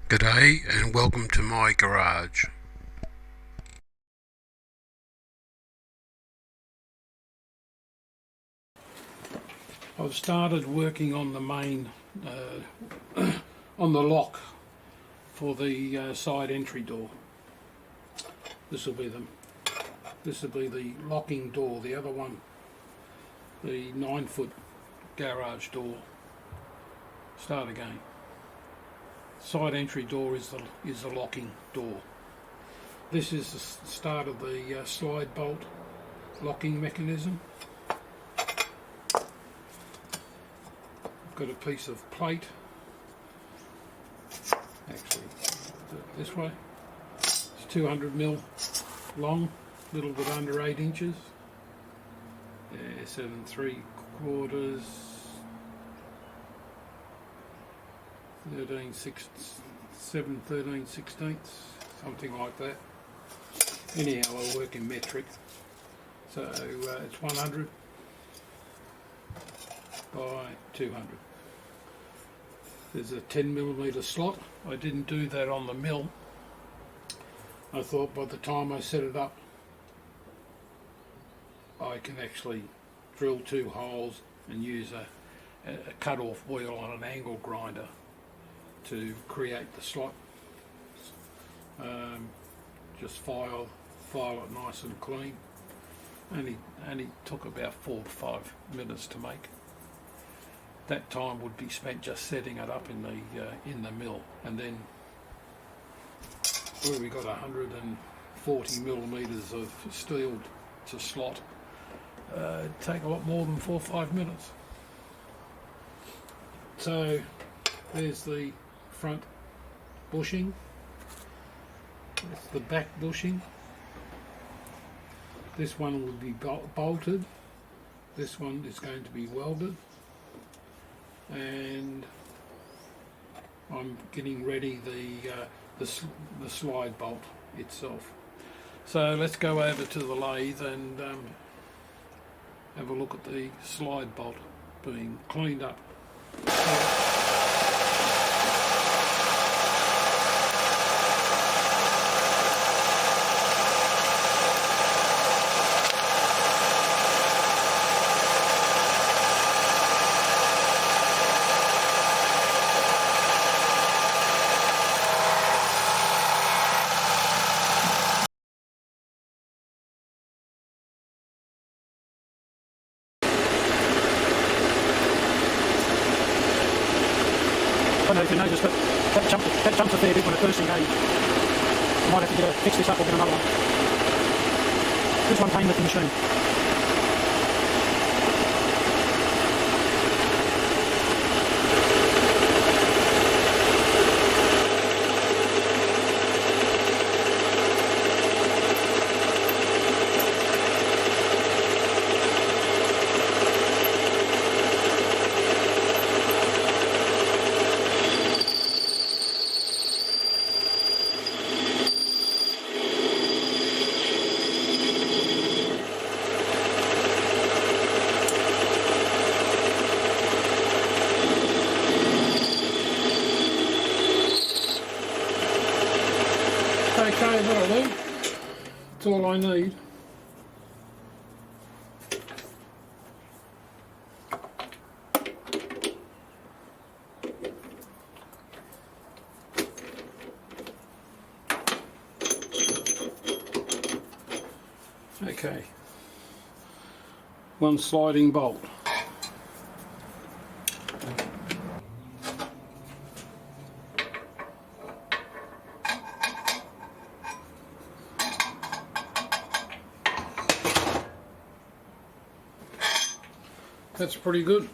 G'day and welcome to my garage. I've started working on the main, on the lock for the side entry door. This will be the locking door. The other one, the 9-foot garage door. Start again. Side entry door is the locking door. This is the start of the slide bolt locking mechanism. I've got a piece of plate, actually do it this way. It's 200mm long, a little bit under 8 inches. Yeah, 7 3/4, 7 13/16, something like that. Anyhow, I work in metric, so it's 100 by 200. There's a 10mm slot. I didn't do that on the mill. I thought by the time I set it up, I can actually drill 2 holes and use a cut-off wheel on an angle grinder to create the slot. Just file it nice and clean. Only took about 4 to 5 minutes to make. That time would be spent just setting it up in the mill, and then we got 140mm of steel to slot. It'd take a lot more than 4 or 5 minutes. So there's the front bushing. That's the back bushing. This one will be bolted. This one is going to be welded. And I'm getting ready the slide bolt itself. So let's go over to the lathe and have a look at the slide bolt being cleaned up. I don't know if you noticed, but that jumped a fair bit when it first engaged. I might have to fix this up or get another one. This one came with the machine. Okay, that'll do. That's all I need. Okay, one sliding bolt. That's pretty good.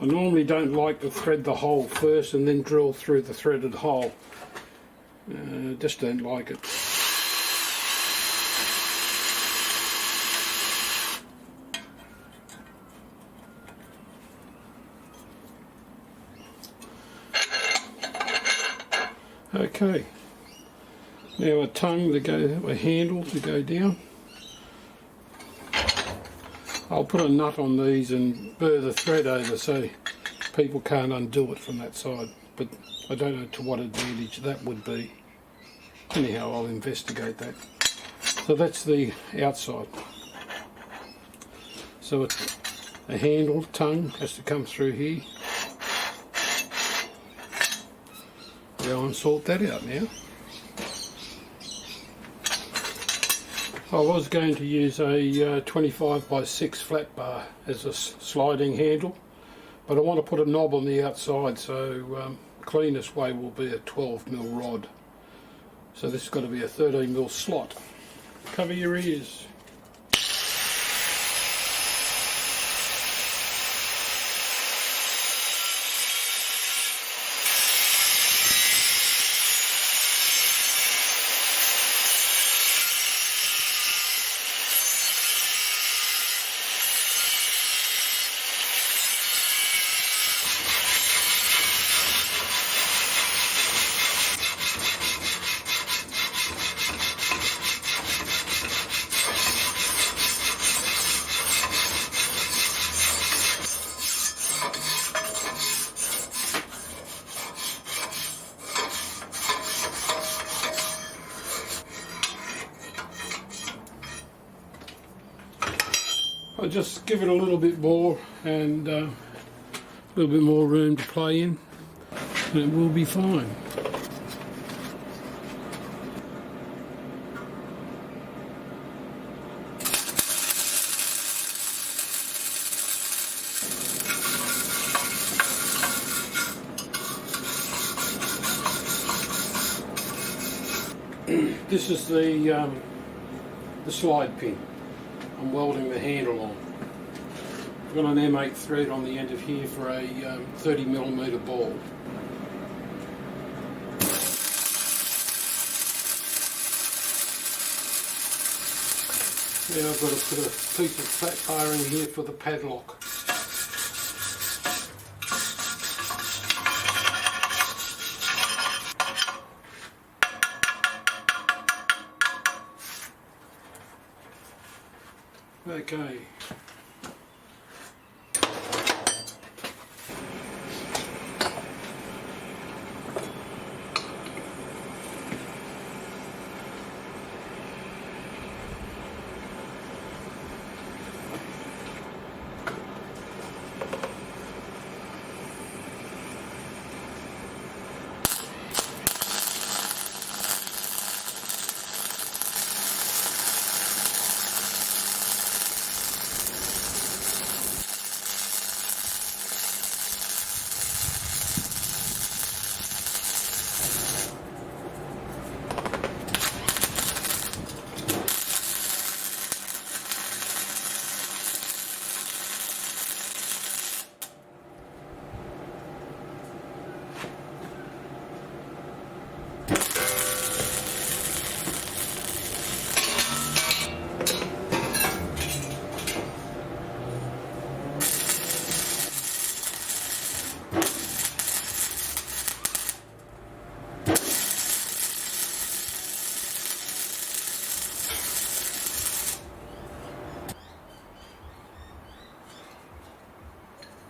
I normally don't like to thread the hole first and then drill through the threaded hole. Just don't like it. Okay, now a tongue to go, a handle to go down. I'll put a nut on these and burr the thread over so people can't undo it from that side, but I don't know to what advantage that would be. Anyhow, I'll investigate that. So that's the outside. So it's a handle, tongue has to come through here. Go and sort that out now. I was going to use a 25x6 flat bar as a sliding handle, but I want to put a knob on the outside, so cleanest way will be a 12mm rod. So this has got to be a 13mm slot. Cover your ears. I'll just give it a little bit more and a little bit more room to play in, and it will be fine. This is the slide pin. I'm welding the handle on. I've got an M8 thread on the end of here for a 30mm ball. Now I've got to put a piece of flat bar in here for the padlock. Okay.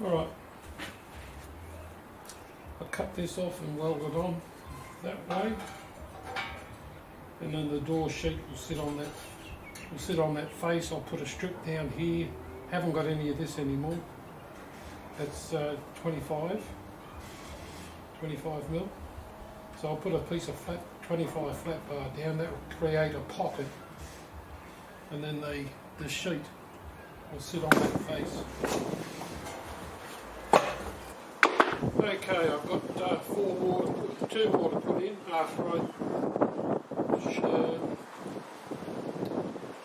Alright, I'll cut this off and weld it on that way, and then the door sheet will sit on that face. I'll put a strip down here. Haven't got any of this anymore. That's 25mm. So I'll put a piece of 25 flat bar down. That will create a pocket, and then the sheet will sit on that face. Okay, I've got two more to put in after I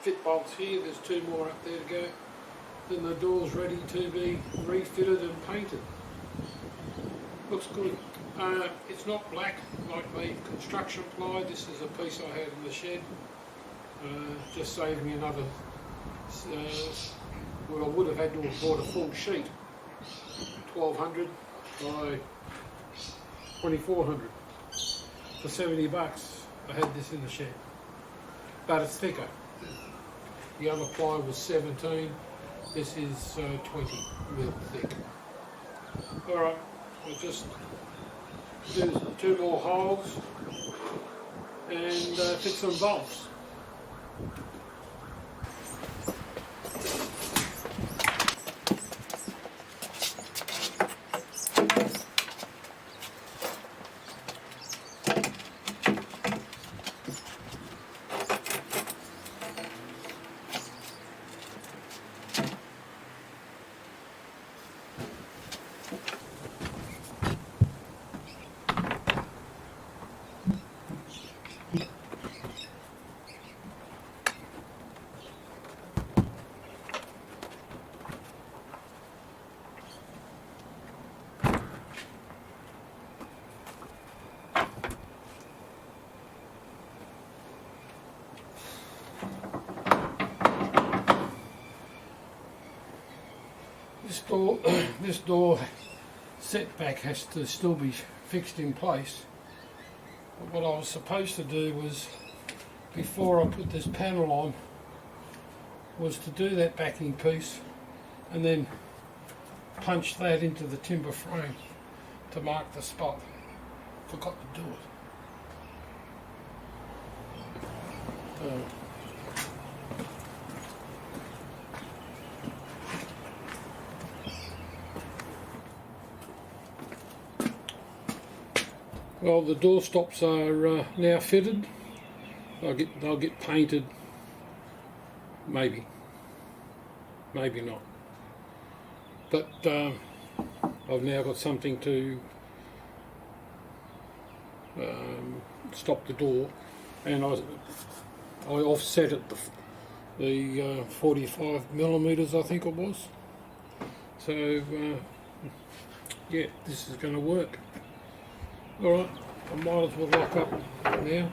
fit bolts here. There's two more up there to go. then the door's ready to be refitted and painted. Looks good. It's not black like the construction ply. This is a piece I had in the shed. Just saved me another, well, I would have had to have bought a full sheet, 1200 by 2400 for 70 bucks. I had this in the shed, but it's thicker. The other ply was 17, this is 20 mil thick. Alright, I'll just do 2 more holes and fit some bolts. This door setback has to still be fixed in place. But what I was supposed to do was, before I put this panel on, was to do that backing piece and then punch that into the timber frame to mark the spot. Forgot to do it. Well, the door stops are now fitted. They'll get painted, maybe not. But I've now got something to stop the door, and I offset it the 45 millimeters, I think it was. So yeah, this is going to work. Alright, I might as well lock up now.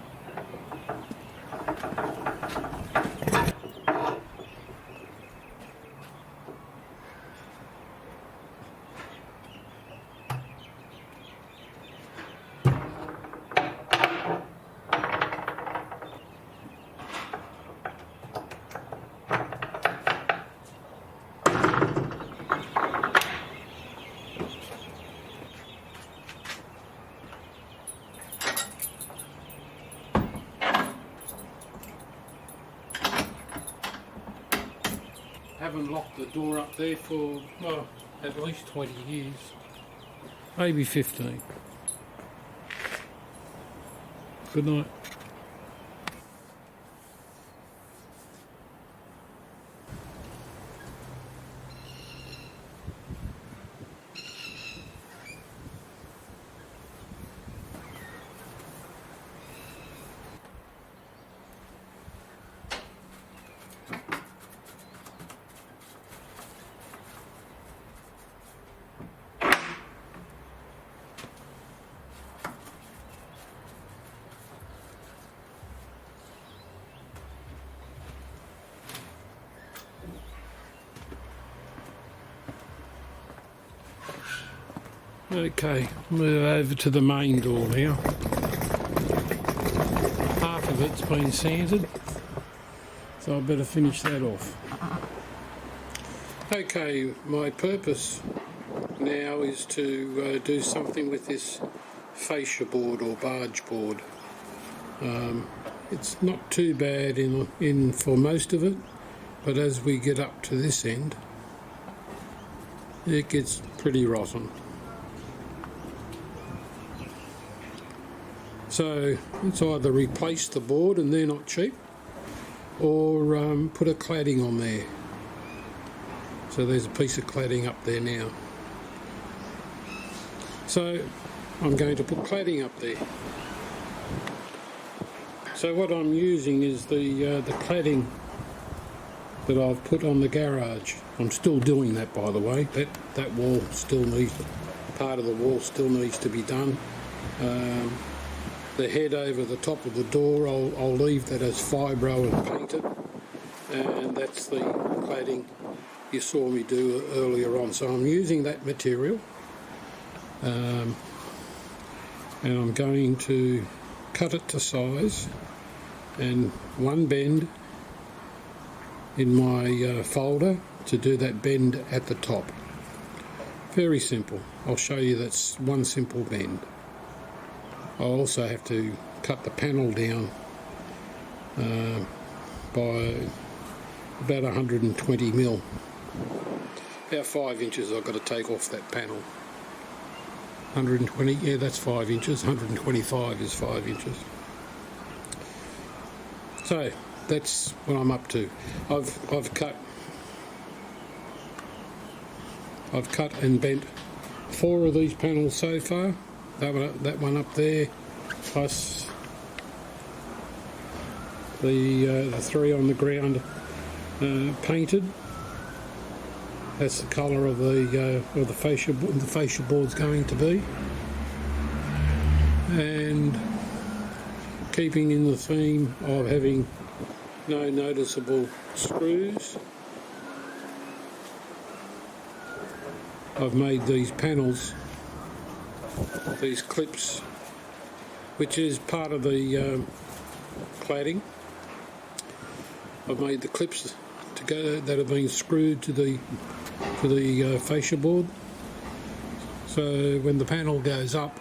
Haven't locked the door up there for, well, at least 20 years, maybe 15. Good night. Okay, move over to the main door now. Half of it's been sanded, so I better finish that off. Okay, my purpose now is to do something with this fascia board or barge board. It's not too bad in for most of it, but as we get up to this end, it gets pretty rotten. So it's either replace the board, and they're not cheap, or put a cladding on there. So there's a piece of cladding up there now. So I'm going to put cladding up there. So what I'm using is the cladding that I've put on the garage. I'm still doing that, by the way. That wall still needs, part of the wall still needs to be done. The head over the top of the door, I'll leave that as fibro and painted, and that's the cladding you saw me do earlier on. So I'm using that material, and I'm going to cut it to size, and one bend in my folder to do that bend at the top. Very simple. I'll show you that's one simple bend. I'll also have to cut the panel down by about 120 mil. About 5 inches I've got to take off that panel. 120, yeah, that's 5 inches. 125 is 5 inches. So that's what I'm up to. I've cut and bent 4 of these panels so far. That one up there, plus the 3 on the ground painted. That's the colour of the fascia board's going to be. And keeping in the theme of having no noticeable screws, I've made these panels, these clips, which is part of the cladding. I've made the clips to go that have been screwed to the fascia board. So when the panel goes up,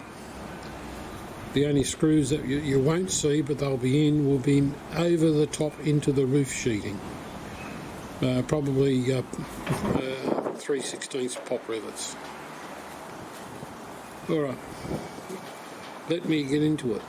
the only screws that you won't see, but they'll be in, will be over the top into the roof sheeting. Probably 3/16 pop rivets. Alright, let me get into it.